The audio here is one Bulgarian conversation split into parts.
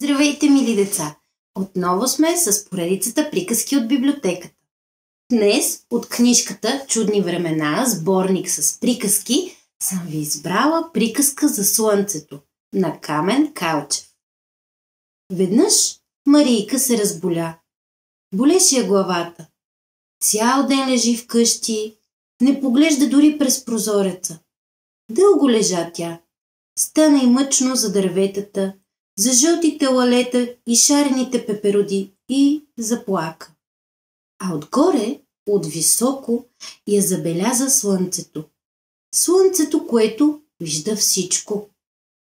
Здравейте, мили деца! Отново сме с поредицата приказки от библиотеката. Днес от книжката "Чудни времена", сборник с приказки, съм ви избрала приказка за слънцето на Камен Калчев. Веднъж Марийка се разболя. Болеше я главата. Цял ден лежи вкъщи, не поглежда дори през прозореца. Дълго лежа тя. Стана и мъчно за дърветата, за жълтите лалета и шарените пеперуди и заплака. А отгоре, от високо, я забеляза слънцето. Слънцето, което вижда всичко.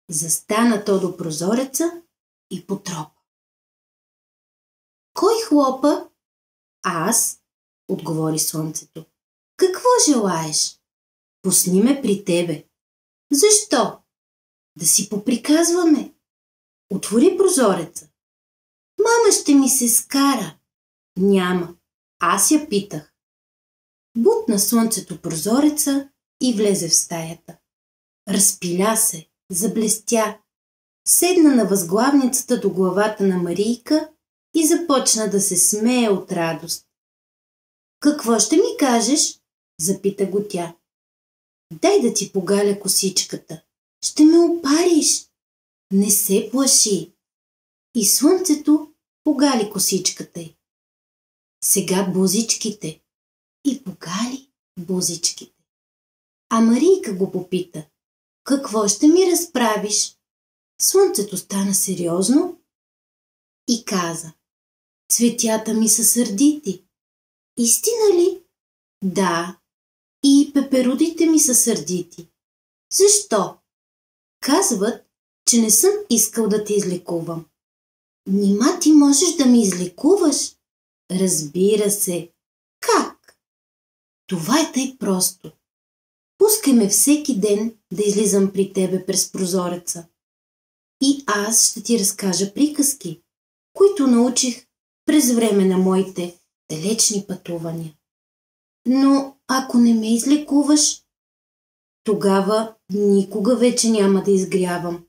Застана то до прозореца и потропа. "Кой хлопа?" "Аз", отговори слънцето. "Какво желаеш?" "Пусни ме при тебе." "Защо?" "Да си поприказваме." "Отвори прозореца." "Мама ще ми се скара." "Няма, аз я питах." Бутна слънцето прозореца и влезе в стаята. Разпиля се, заблестя, седна на възглавницата до главата на Марийка и започна да се смее от радост. "Какво ще ми кажеш?" запита го тя. "Дай да ти погаля косичката. Ще ме опариш." "Не се плаши." И слънцето погали косичката й. "Сега бузичките." И погали бузичките. А Марийка го попита: "Какво ще ми разправиш?" Слънцето стана сериозно и каза: "Цветята ми са сърдити." "Истина ли?" "Да, и пеперудите ми са сърдити." "Защо?" "Казват, че не съм искал да те излекувам." "Нима ти можеш да ме излекуваш?" "Разбира се." "Как?" "Това е тъй просто. Пускай ме всеки ден да излизам при тебе през прозореца. И аз ще ти разкажа приказки, които научих през време на моите далечни пътувания. Но ако не ме излекуваш, тогава никога вече няма да изгрявам."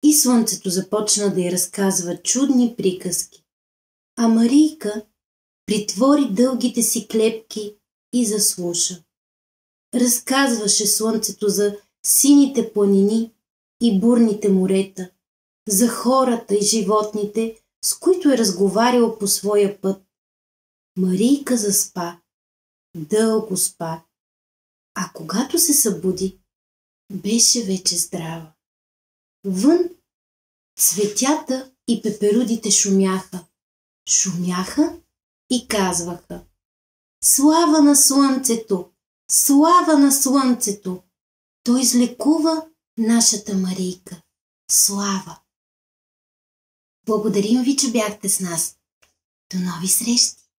И слънцето започна да й разказва чудни приказки. А Марийка притвори дългите си клепки и заслуша. Разказваше слънцето за сините планини и бурните морета, за хората и животните, с които е разговаряла по своя път. Марийка заспа, дълго спа, а когато се събуди, беше вече здрава. Вън цветята и пеперудите шумяха. Шумяха и казваха: "Слава на слънцето! Слава на слънцето! Той излекува нашата Марийка. Слава!" Благодарим ви, че бяхте с нас. До нови срещи!